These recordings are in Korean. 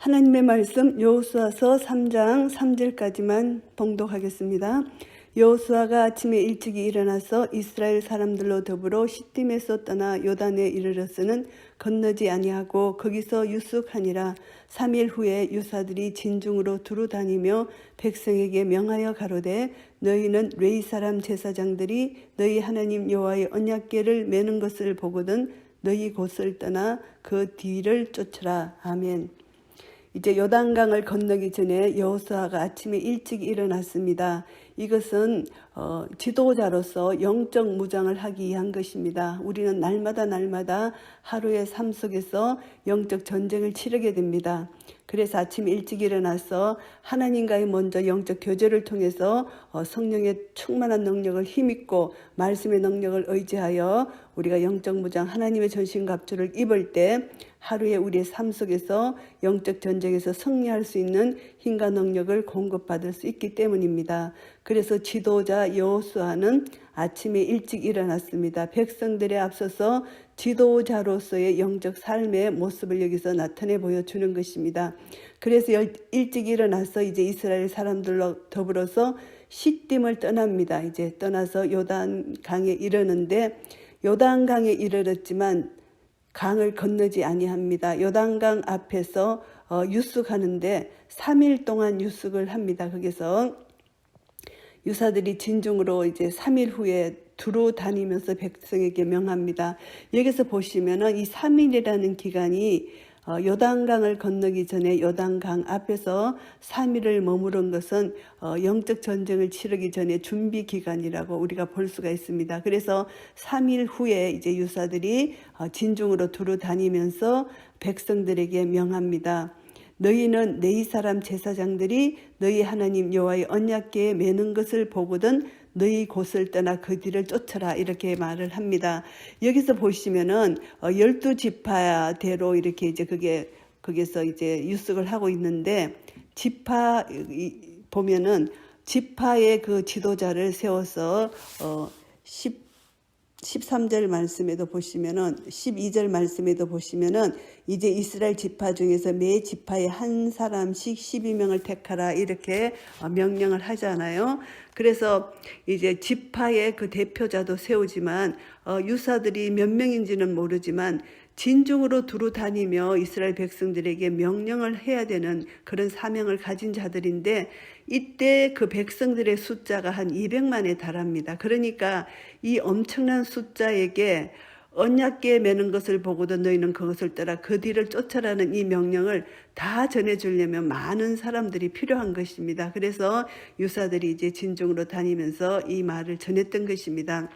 하나님의 말씀 여호수아서 3장 3절까지만 봉독하겠습니다. 여호수아가 아침에 일찍이 일어나서 이스라엘 사람들로 더불어 시딤에서 떠나 요단에 이르렀으는 건너지 아니하고 거기서 유숙하니라. 3일 후에 유사들이 진중으로 두루 다니며 백성에게 명하여 가로되 너희는 레위 사람 제사장들이 너희 하나님 여호와의 언약궤를 메는 것을 보거든 너희 곳을 떠나 그 뒤를 쫓으라. 아멘. 이제 요단강을 건너기 전에 여호수아가 아침에 일찍 일어났습니다. 이것은 지도자로서 영적 무장을 하기 위한 것입니다. 우리는 날마다 하루의 삶 속에서 영적 전쟁을 치르게 됩니다. 그래서 아침 일찍 일어나서 하나님과의 먼저 영적 교제를 통해서 성령의 충만한 능력을 힘입고 말씀의 능력을 의지하여 우리가 영적 무장 하나님의 전신갑주를 입을 때 하루에 우리의 삶 속에서 영적 전쟁에서 승리할 수 있는 힘과 능력을 공급받을 수 있기 때문입니다. 그래서 지도자 여호수아는 아침에 일찍 일어났습니다. 백성들에 앞서서 지도자로서의 영적 삶의 모습을 여기서 나타내 보여주는 것입니다. 그래서 일찍 일어나서 이제 이스라엘 사람들로 더불어서 시딤을 떠납니다. 이제 떠나서 요단강에 이르는데 요단강에 이르렀지만 강을 건너지 아니합니다. 요단강 앞에서 유숙하는데 3일 동안 유숙을 합니다. 거기서 유사들이 진중으로 이제 3일 후에 두루 다니면서 백성에게 명합니다. 여기서 보시면은 이 3일이라는 기간이 요단강을 건너기 전에 요단강 앞에서 3일을 머무른 것은 영적 전쟁을 치르기 전에 준비 기간이라고 우리가 볼 수가 있습니다. 그래서 3일 후에 이제 유사들이 진중으로 두루 다니면서 백성들에게 명합니다. 너희는 레위 사람 제사장들이 너희 하나님 여호와의 언약궤에 메는 것을 보거든 너희 곳을 떠나 그 뒤를 쫓아라 이렇게 말을 합니다. 여기서 보시면은 12지파대로 이렇게 이제 거기서 이제 유숙을 하고 있는데 지파 보면은 지파의 그 지도자를 세워서 13절 말씀에도 보시면은 12절 말씀에도 보시면은 이제 이스라엘 지파 중에서 매 지파에 한 사람씩 12명을 택하라 이렇게 명령을 하잖아요. 그래서 이제 지파의 그 대표자도 세우지만 유사들이 몇 명인지는 모르지만 진중으로 두루 다니며 이스라엘 백성들에게 명령을 해야 되는 그런 사명을 가진 자들인데 이때 그 백성들의 숫자가 한 200만에 달합니다. 그러니까 이 엄청난 숫자에게 언약궤에 매는 것을 보고도 너희는 그것을 따라 그 뒤를 쫓아라는 이 명령을 다 전해주려면 많은 사람들이 필요한 것입니다. 그래서 유사들이 이제 진중으로 다니면서 이 말을 전했던 것입니다.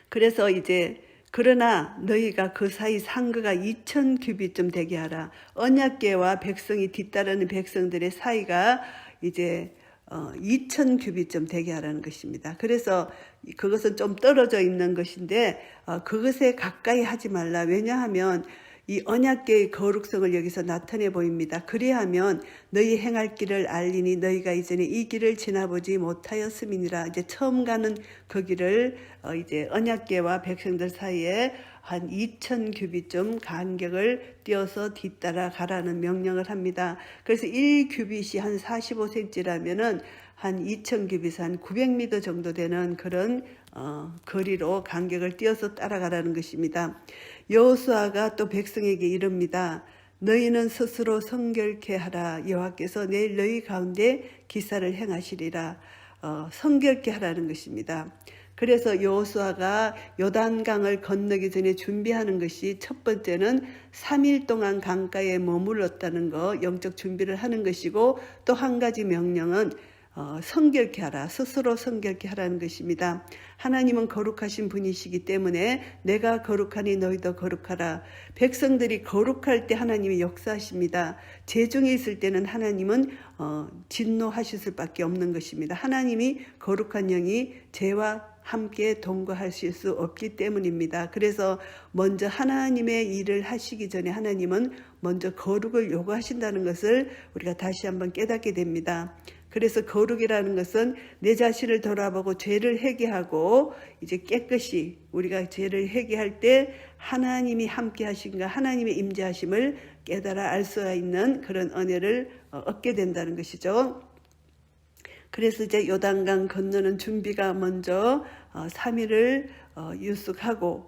그래서 이제 그러나 너희가 그 사이 상거가 2000규빗쯤 되게 하라. 언약궤와 백성이 뒤따르는 백성들의 사이가 이제 2000규빗쯤 되게 하라는 것입니다. 그래서 그것은 좀 떨어져 있는 것인데 그것에 가까이 하지 말라. 왜냐하면 이 언약궤의 거룩성을 여기서 나타내 보입니다. 그리하면 너희 행할 길을 알리니 너희가 이전에 이 길을 지나보지 못하였음이니라. 이제 처음 가는 그 길을 이제 언약궤와 백성들 사이에 한 2000규빗쯤 간격을 띄어서 뒤따라 가라는 명령을 합니다. 그래서 1규빗이 한 45cm라면은 한 2000규빗 한 900m 정도 되는 그런 거리로 간격을 띄어서 따라가라는 것입니다. 여호수아가 또 백성에게 이릅니다. 너희는 스스로 성결케 하라. 여호와께서 내일 너희 가운데 기사를 행하시리라. 성결케 하라는 것입니다. 그래서 여호수아가 요단강을 건너기 전에 준비하는 것이 첫 번째는 3일 동안 강가에 머물렀다는 거, 영적 준비를 하는 것이고 또 한 가지 명령은 성결케 하라. 스스로 성결케 하라는 것입니다. 하나님은 거룩하신 분이시기 때문에 내가 거룩하니 너희도 거룩하라. 백성들이 거룩할 때 하나님이 역사하십니다. 재중에 있을 때는 하나님은 진노하실 수밖에 없는 것입니다. 하나님이 거룩한 영이 죄와 함께 동거하실 수 없기 때문입니다. 그래서 먼저 하나님의 일을 하시기 전에 하나님은 먼저 거룩을 요구하신다는 것을 우리가 다시 한번 깨닫게 됩니다. 그래서 거룩이라는 것은 내 자신을 돌아보고 죄를 회개하고 이제 깨끗이 우리가 죄를 회개할 때 하나님이 함께 하신가, 하나님의 임재하심을 깨달아 알 수가 있는 그런 은혜를 얻게 된다는 것이죠. 그래서 이제 요단강 건너는 준비가 먼저 3일을 유숙하고,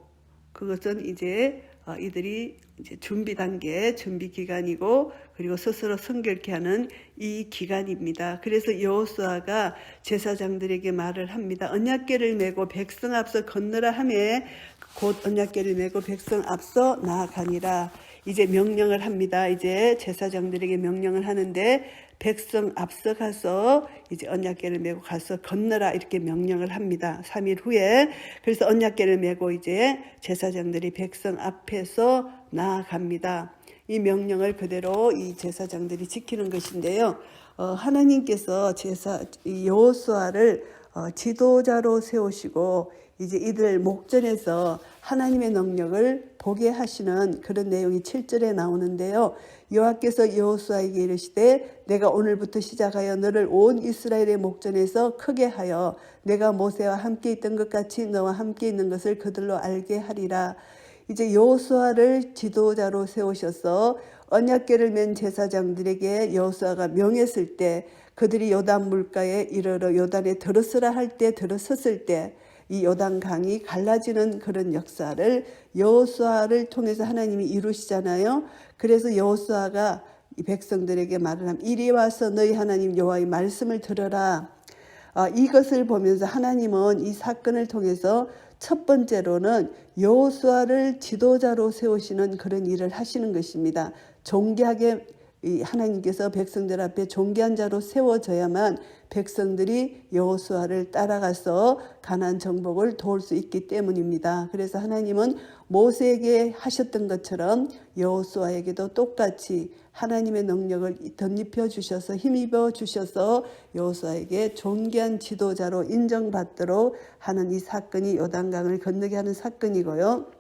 그것은 이제 이들이 이제 준비 단계, 준비 기간이고, 그리고 스스로 성결케 하는 이 기간입니다. 그래서 여호수아가 제사장들에게 말을 합니다. 언약궤를 메고 백성 앞서 건너라 하매 곧 언약궤를 메고 백성 앞서 나아가니라. 이제 명령을 합니다. 이제 제사장들에게 명령을 하는데 백성 앞서 가서 이제 언약궤를 메고 가서 건너라 이렇게 명령을 합니다. 3일 후에. 그래서 언약궤를 메고 이제 제사장들이 백성 앞에서 나아갑니다. 이 명령을 그대로 이 제사장들이 지키는 것인데요. 하나님께서 여호수아를 지도자로 세우시고 이제 이들 목전에서 하나님의 능력을 보게 하시는 그런 내용이 7절에 나오는데요. 여호와께서 여호수아에게 이르시되 내가 오늘부터 시작하여 너를 온 이스라엘의 목전에서 크게 하여 내가 모세와 함께 있던 것 같이 너와 함께 있는 것을 그들로 알게 하리라. 이제 여호수아를 지도자로 세우셔서 언약궤를 맨 제사장들에게 여호수아가 명했을 때 그들이 요단 물가에 이르러 요단에 들어서라 할 때 들어섰을 때 이 요단강이 갈라지는 그런 역사를 여호수아를 통해서 하나님이 이루시잖아요. 그래서 여호수아가 이 백성들에게 말을 하면 이리 와서 너희 하나님 여호와의 말씀을 들어라. 이것을 보면서 하나님은 이 사건을 통해서 첫 번째로는 여호수아를 지도자로 세우시는 그런 일을 하시는 것입니다. 존귀하게 하나님께서 백성들 앞에 존귀한 자로 세워져야만 백성들이 여호수아를 따라가서 가나안 정복을 도울 수 있기 때문입니다. 그래서 하나님은 모세에게 하셨던 것처럼 여호수아에게도 똑같이 하나님의 능력을 덧입혀 주셔서 힘입어 주셔서 여호수아에게 존귀한 지도자로 인정받도록 하는 이 사건이 요단강을 건너게 하는 사건이고요.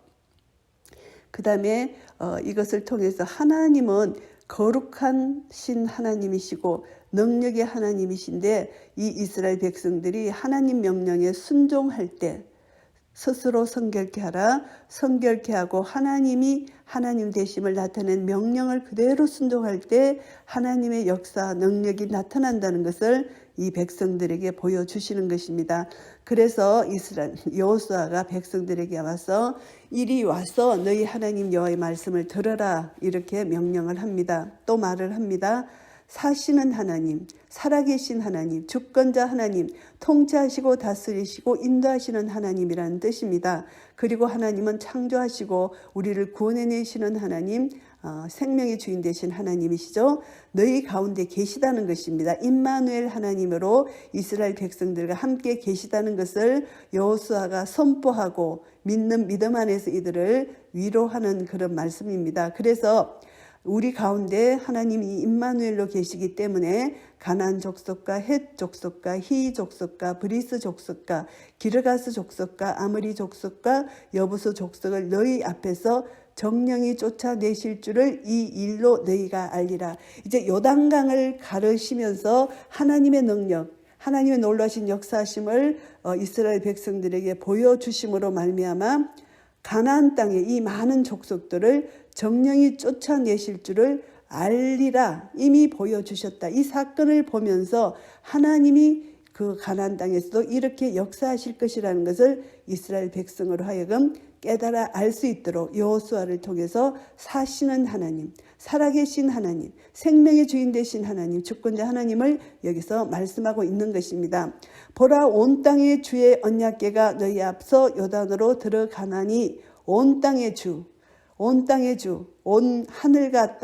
그 다음에 이것을 통해서 하나님은 거룩하신 하나님이시고 능력의 하나님이신데 이 이스라엘 백성들이 하나님 명령에 순종할 때 스스로 성결케 하라, 성결케 하고 하나님이 하나님 되심을 나타낸 명령을 그대로 순종할 때 하나님의 역사, 능력이 나타난다는 것을 이 백성들에게 보여주시는 것입니다. 그래서 여호수아가 백성들에게 와서 이리 와서 너희 하나님 여호와의 말씀을 들어라 이렇게 명령을 합니다. 또 말을 합니다. 사시는 하나님, 살아계신 하나님, 주권자 하나님, 통치하시고 다스리시고 인도하시는 하나님이라는 뜻입니다. 그리고 하나님은 창조하시고 우리를 구원해내시는 하나님, 생명의 주인 되신 하나님이시죠. 너희 가운데 계시다는 것입니다. 임마누엘 하나님으로 이스라엘 백성들과 함께 계시다는 것을 여호수아가 선포하고 믿는 믿음 안에서 이들을 위로하는 그런 말씀입니다. 그래서 우리 가운데 하나님이 임마누엘로 계시기 때문에 가나안 족속과 헷 족속과 히 족속과 브리스 족속과 기르가스 족속과 아므리 족속과 여부수 족속을 너희 앞에서 정령이 쫓아내실 줄을 이 일로 너희가 알리라. 이제 요단강을 가르시면서 하나님의 능력, 하나님의 놀라신 역사하심을 이스라엘 백성들에게 보여주심으로 말미암아 가나안 땅에 이 많은 족속들을 정령이 쫓아내실 줄을 알리라 이미 보여주셨다. 이 사건을 보면서 하나님이 그 가나안 땅에서도 이렇게 역사하실 것이라는 것을 이스라엘 백성으로 하여금 깨달아 알 수 있도록 여호수아를 통해서 사시는 하나님, 살아계신 하나님, 생명의 주인 되신 하나님, 주권자 하나님을 여기서 말씀하고 있는 것입니다. 보라 온 땅의 주의 언약궤가 너희 앞서 요단으로 들어가나니 온 땅의 주, 온 땅의 주, 온 하늘과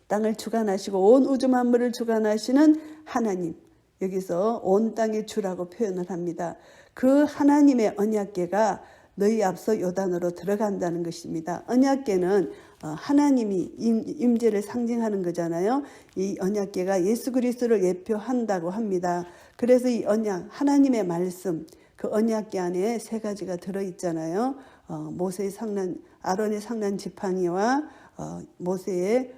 땅을 주관하시고 온 우주 만물을 주관하시는 하나님, 여기서 온 땅의 주라고 표현을 합니다. 그 하나님의 언약궤가 너희 앞서 요단으로 들어간다는 것입니다. 언약궤는 하나님이 임재를 상징하는 거잖아요. 이 언약궤가 예수 그리스도를 예표한다고 합니다. 그래서 이 언약, 하나님의 말씀, 그 언약궤 안에 세 가지가 들어있잖아요. 모세의 상난, 아론의 상난 지팡이와 모세의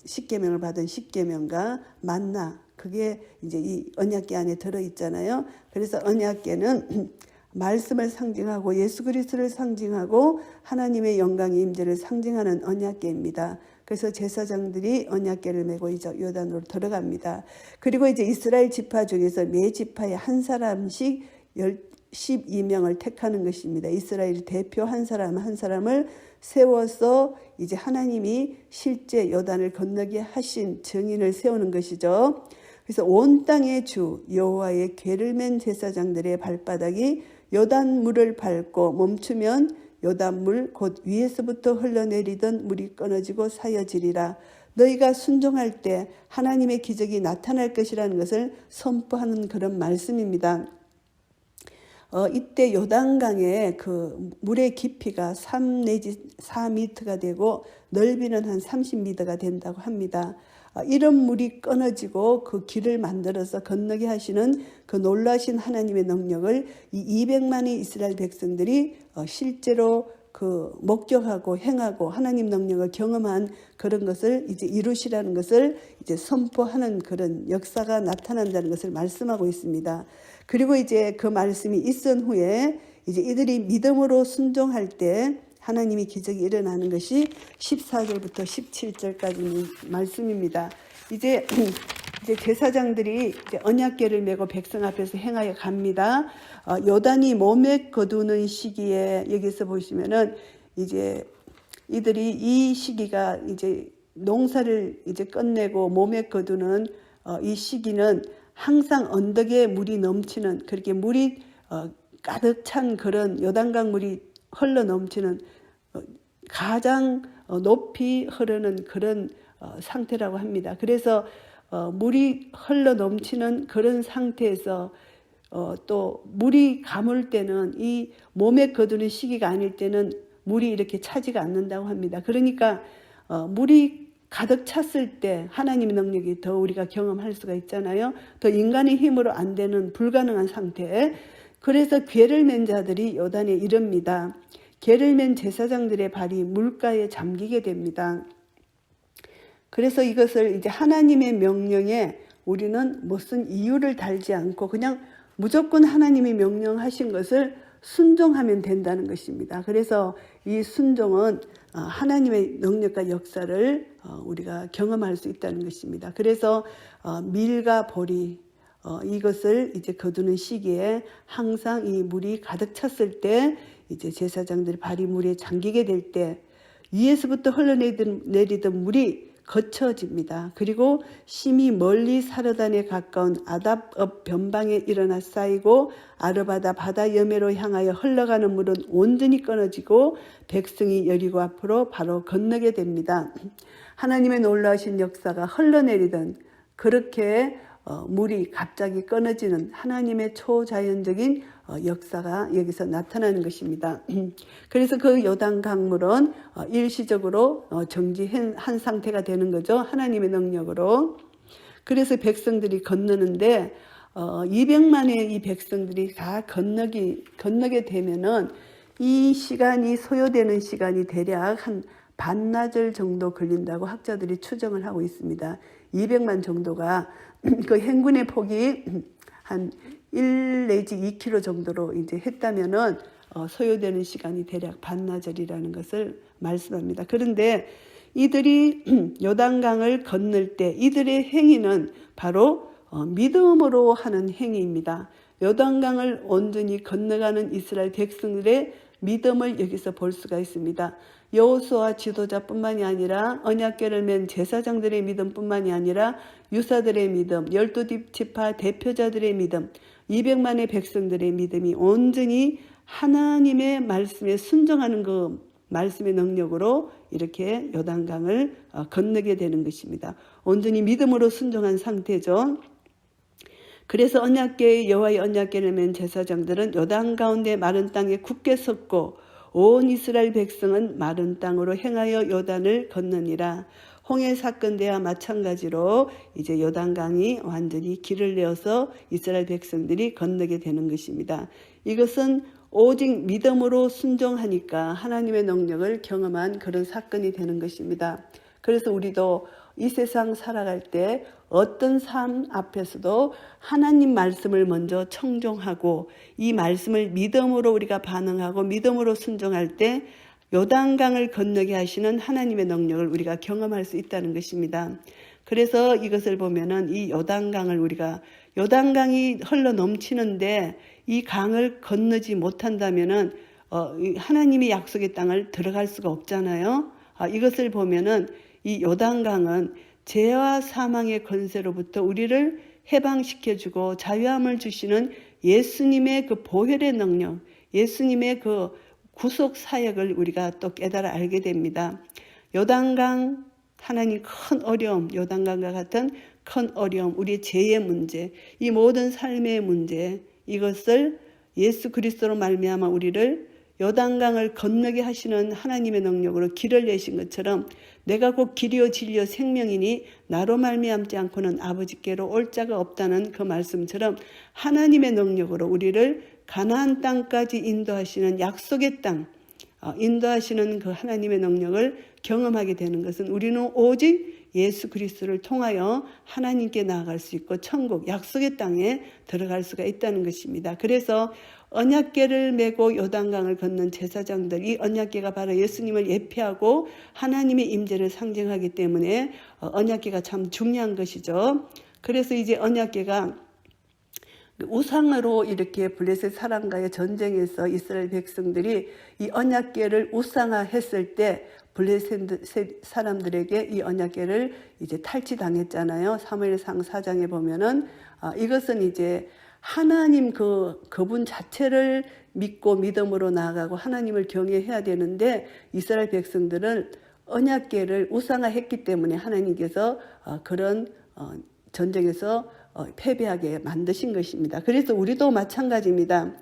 십계명을 받은 십계명과 만나, 그게 이제 이 언약궤 안에 들어있잖아요. 그래서 언약궤는 말씀을 상징하고 예수 그리스도를 상징하고 하나님의 영광의 임재를 상징하는 언약궤입니다. 그래서 제사장들이 언약궤를 메고 이제 요단으로 들어갑니다. 그리고 이제 이스라엘 지파 중에서 매 지파에 한 사람씩 12명을 택하는 것입니다. 이스라엘 대표 한 사람 한 사람을 세워서 이제 하나님이 실제 요단을 건너게 하신 증인을 세우는 것이죠. 그래서 온 땅의 주 여호와의 궤를 맨 제사장들의 발바닥이 요단물을 밟고 멈추면 요단물 곧 위에서부터 흘러내리던 물이 끊어지고 사여지리라. 너희가 순종할 때 하나님의 기적이 나타날 것이라는 것을 선포하는 그런 말씀입니다. 이때 요단강의 그 물의 깊이가 3 내지 4m가 되고 넓이는 한 30m가 된다고 합니다. 이런 물이 끊어지고 그 길을 만들어서 건너게 하시는 그 놀라신 하나님의 능력을 이 200만의 이스라엘 백성들이 실제로 그 목격하고 행하고 하나님 능력을 경험한 그런 것을 이제 이루시라는 것을 이제 선포하는 그런 역사가 나타난다는 것을 말씀하고 있습니다. 그리고 이제 그 말씀이 있은 후에 이제 이들이 믿음으로 순종할 때 하나님이 기적이 일어나는 것이 14절부터 17절까지 말씀입니다. 이제 제사장들이 이제 언약궤를 메고 백성 앞에서 행하여 갑니다. 요단이 몸에 거두는 시기에 여기서 보시면은 이제 이들이 이 시기가 이제 농사를 이제 끝내고 몸에 거두는 이 시기는 항상 언덕에 물이 넘치는 그렇게 물이 가득 찬 그런 요단강 물이 흘러 넘치는 가장 높이 흐르는 그런 상태라고 합니다. 그래서 물이 흘러 넘치는 그런 상태에서 또 물이 가물 때는 이 몸에 거두는 시기가 아닐 때는 물이 이렇게 차지가 않는다고 합니다. 그러니까 물이 가득 찼을 때 하나님의 능력이 더 우리가 경험할 수가 있잖아요. 더 인간의 힘으로 안 되는 불가능한 상태. 그래서 궤를 맨 자들이 요단에 이릅니다. 궤를 맨 제사장들의 발이 물가에 잠기게 됩니다. 그래서 이것을 이제 하나님의 명령에 우리는 무슨 이유를 달지 않고 그냥 무조건 하나님이 명령하신 것을 순종하면 된다는 것입니다. 그래서 이 순종은 하나님의 능력과 역사를 우리가 경험할 수 있다는 것입니다. 그래서 밀과 보리 이것을 이제 거두는 시기에 항상 이 물이 가득 찼을 때 이제 제사장들이 발이 물에 잠기게 될 때 위에서부터 흘러내리던 물이 거쳐집니다. 그리고 심히 멀리 사르단에 가까운 아답읍 변방에 일어나 쌓이고 아르바다 바다 여매로 향하여 흘러가는 물은 온전히 끊어지고 백성이 여리고 앞으로 바로 건너게 됩니다. 하나님의 놀라우신 역사가 흘러내리던 그렇게 물이 갑자기 끊어지는 하나님의 초자연적인 역사가 여기서 나타나는 것입니다. 그래서 그 요단 강물은 일시적으로 정지한 상태가 되는 거죠. 하나님의 능력으로. 그래서 백성들이 건너는데 200만의 이 백성들이 다 건너게 되면은 이 시간이 소요되는 시간이 대략 한 반나절 정도 걸린다고 학자들이 추정을 하고 있습니다. 200만 정도가 그 행군의 폭이 한 1 내지 2km 정도로 이제 했다면은 소요되는 시간이 대략 반나절이라는 것을 말씀합니다. 그런데 이들이 요단강을 건널 때 이들의 행위는 바로 믿음으로 하는 행위입니다. 요단강을 온전히 건너가는 이스라엘 백성들의 믿음을 여기서 볼 수가 있습니다. 여호수아 지도자뿐만이 아니라 언약궤를 맨 제사장들의 믿음뿐만이 아니라 유사들의 믿음, 12지파 대표자들의 믿음, 200만의 백성들의 믿음이 온전히 하나님의 말씀에 순종하는 그 말씀의 능력으로 이렇게 요단강을 건너게 되는 것입니다. 온전히 믿음으로 순종한 상태죠. 그래서 언약궤의 여호와의 언약궤를 맨 제사장들은 요단 가운데 마른 땅에 굳게 섰고 온 이스라엘 백성은 마른 땅으로 행하여 요단을 건너니라. 홍해 사건 때와 마찬가지로 이제 요단강이 완전히 길을 내어서 이스라엘 백성들이 건너게 되는 것입니다. 이것은 오직 믿음으로 순종하니까 하나님의 능력을 경험한 그런 사건이 되는 것입니다. 그래서 우리도 이 세상 살아갈 때 어떤 삶 앞에서도 하나님 말씀을 먼저 청종하고 이 말씀을 믿음으로 우리가 반응하고 믿음으로 순종할 때 요단강을 건너게 하시는 하나님의 능력을 우리가 경험할 수 있다는 것입니다. 그래서 이것을 보면은 이 요단강을 우리가 요단강이 흘러 넘치는데 이 강을 건너지 못한다면은 하나님의 약속의 땅을 들어갈 수가 없잖아요. 이것을 보면은 이 요단강은 죄와 사망의 권세로부터 우리를 해방시켜주고 자유함을 주시는 예수님의 그 보혈의 능력, 예수님의 그 구속 사역을 우리가 또 깨달아 알게 됩니다. 요단강, 하나님 큰 어려움, 요단강과 같은 큰 어려움, 우리의 죄의 문제, 이 모든 삶의 문제, 이것을 예수 그리스도로 말미암아 우리를 요단강을 건너게 하시는 하나님의 능력으로 길을 내신 것처럼 내가 곧 길이요 진리요 생명이니 나로 말미암지 않고는 아버지께로 올 자가 없다는 그 말씀처럼 하나님의 능력으로 우리를 가나안 땅까지 인도하시는 약속의 땅, 인도하시는 그 하나님의 능력을 경험하게 되는 것은 우리는 오직 예수 그리스도를 통하여 하나님께 나아갈 수 있고 천국, 약속의 땅에 들어갈 수가 있다는 것입니다. 그래서 언약궤를 메고 요단강을 걷는 제사장들, 이 언약궤가 바로 예수님을 예표하고 하나님의 임재를 상징하기 때문에 언약궤가 참 중요한 것이죠. 그래서 이제 언약궤가 우상으로 이렇게 블레셋 사람과의 전쟁에서 이스라엘 백성들이 이 언약궤를 우상화했을 때 블레셋 사람들에게 이 언약궤를 이제 탈취당했잖아요. 사무엘상 4장에 보면은 이것은 이제 하나님 그분 자체를 믿고 믿음으로 나아가고 하나님을 경외해야 되는데 이스라엘 백성들은 언약궤를 우상화했기 때문에 하나님께서 그런 전쟁에서 패배하게 만드신 것입니다. 그래서 우리도 마찬가지입니다.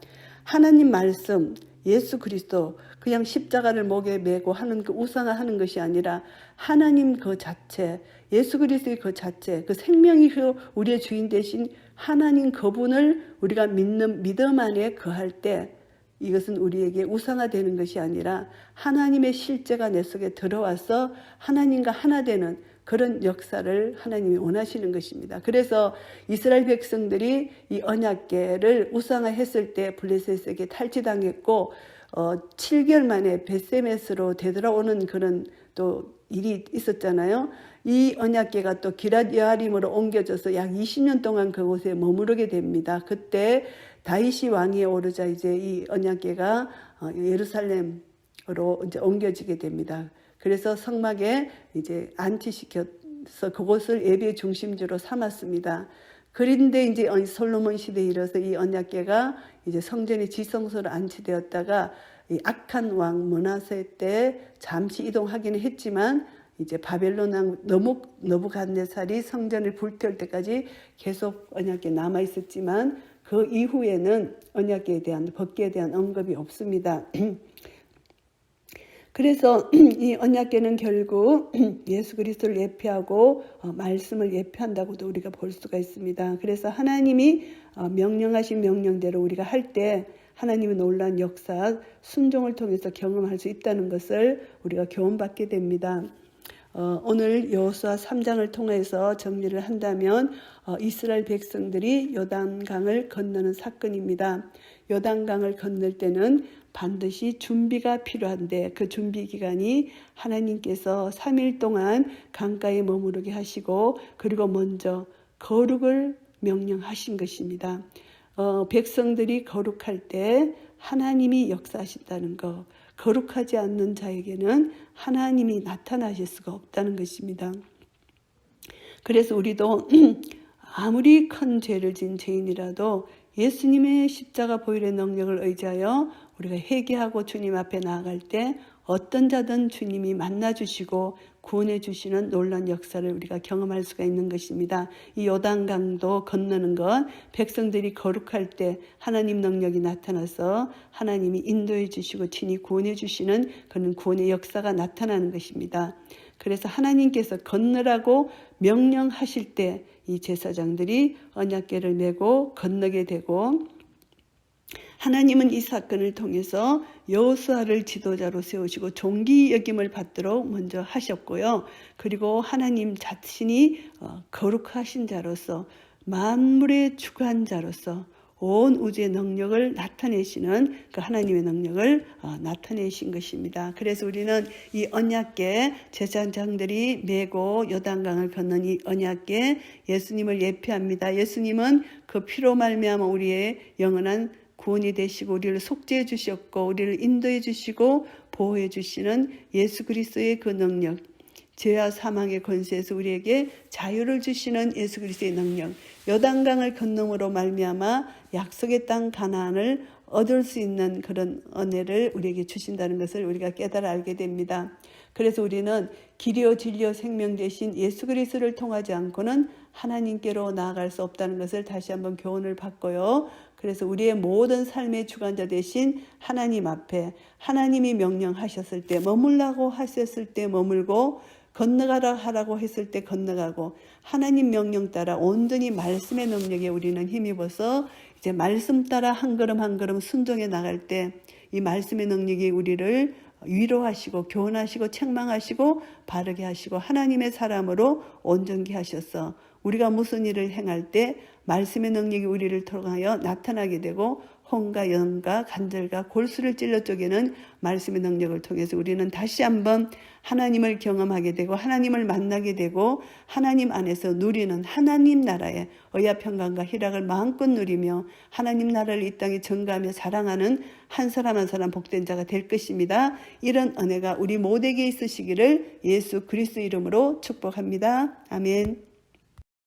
하나님 말씀, 예수 그리스도 그냥 십자가를 목에 메고 하는 그 우상화하는 것이 아니라 하나님 그 자체, 예수 그리스도의 그 자체, 그 생명이 우리의 주인 되신 하나님 그분을 우리가 믿는 믿음 안에 거할 때 이것은 우리에게 우상화되는 것이 아니라 하나님의 실제가 내 속에 들어와서 하나님과 하나 되는 그런 역사를 하나님이 원하시는 것입니다. 그래서 이스라엘 백성들이 이 언약궤를 우상화했을 때 블레셋에게 탈취당했고 7개월 만에 벳세메스로 되돌아오는 그런 또 일이 있었잖아요. 이 언약궤가 또 기럇 여아림으로 옮겨져서 약 20년 동안 그곳에 머무르게 됩니다. 그때 다윗이 왕위에 오르자 이제 이 언약궤가 예루살렘으로 이제 옮겨지게 됩니다. 그래서 성막에 이제 안치시켜서 그곳을 예배의 중심지로 삼았습니다. 그런데 이제 솔로몬 시대에 이르러서 이 언약궤가 이제 성전의 지성소로 안치되었다가 이 악한 왕 므낫세 때 잠시 이동하기는 했지만 이제 바벨론 왕 느부갓네살이 성전을 불태울 때까지 계속 언약궤 남아 있었지만 그 이후에는 언약궤에 대한 법궤에 대한 언급이 없습니다. 그래서 이 언약궤는 결국 예수 그리스도를 예표하고 말씀을 예표한다고도 우리가 볼 수가 있습니다. 그래서 하나님이 명령하신 명령대로 우리가 할 때 하나님의 놀라운 역사, 순종을 통해서 경험할 수 있다는 것을 우리가 교훈받게 됩니다. 오늘 여호수아 3장을 통해서 정리를 한다면 이스라엘 백성들이 요단강을 건너는 사건입니다. 요단강을 건널 때는 반드시 준비가 필요한데 그 준비 기간이 하나님께서 3일 동안 강가에 머무르게 하시고 그리고 먼저 거룩을 명령하신 것입니다. 백성들이 거룩할 때 하나님이 역사하신다는 것, 거룩하지 않는 자에게는 하나님이 나타나실 수가 없다는 것입니다. 그래서 우리도 아무리 큰 죄를 지은 죄인이라도 예수님의 십자가 보혈의 능력을 의지하여 우리가 회개하고 주님 앞에 나아갈 때 어떤 자든 주님이 만나주시고 구원해 주시는 놀라운 역사를 우리가 경험할 수가 있는 것입니다. 이 요단강도 건너는 것, 백성들이 거룩할 때 하나님 능력이 나타나서 하나님이 인도해 주시고 친히 구원해 주시는 그런 구원의 역사가 나타나는 것입니다. 그래서 하나님께서 건너라고 명령하실 때 이 제사장들이 언약궤를 메고 건너게 되고 하나님은 이 사건을 통해서 여호수아를 지도자로 세우시고 존귀 여김을 받도록 먼저 하셨고요. 그리고 하나님 자신이 거룩하신 자로서 만물의 주관자로서 온 우주의 능력을 나타내시는 그 하나님의 능력을 나타내신 것입니다. 그래서 우리는 이 언약궤 제사장들이 메고 요단강을 건넌 이 언약궤 예수님을 예표합니다. 예수님은 그 피로 말미암아 우리의 영원한 구원이 되시고 우리를 속죄해 주셨고 우리를 인도해 주시고 보호해 주시는 예수 그리스도의 그 능력, 죄와 사망의 권세에서 우리에게 자유를 주시는 예수 그리스도의 능력, 요단강을 건너므로 말미암아 약속의 땅 가나안을 얻을 수 있는 그런 은혜를 우리에게 주신다는 것을 우리가 깨달아 알게 됩니다. 그래서 우리는 길이요 진리요 생명 되신 예수 그리스도를 통하지 않고는 하나님께로 나아갈 수 없다는 것을 다시 한번 교훈을 받고요. 그래서 우리의 모든 삶의 주관자 되신 하나님 앞에 하나님이 명령하셨을 때 머물라고 하셨을 때 머물고 건너가라 하라고 했을 때 건너가고 하나님 명령 따라 온전히 말씀의 능력에 우리는 힘입어서 이제 말씀 따라 한 걸음 한 걸음 순종해 나갈 때 이 말씀의 능력이 우리를 위로하시고 교훈하시고 책망하시고 바르게 하시고 하나님의 사람으로 온전케 하셔서 우리가 무슨 일을 행할 때 말씀의 능력이 우리를 통하여 나타나게 되고 혼과 영과 간절과 골수를 찔러 쪼개는 말씀의 능력을 통해서 우리는 다시 한번 하나님을 경험하게 되고 하나님을 만나게 되고 하나님 안에서 누리는 하나님 나라의 의야평강과 희락을 마음껏 누리며 하나님 나라를 이 땅에 전가하며 자랑하는 한 사람 한 사람 복된 자가 될 것입니다. 이런 은혜가 우리 모두에게 있으시기를 예수 그리스도 이름으로 축복합니다. 아멘.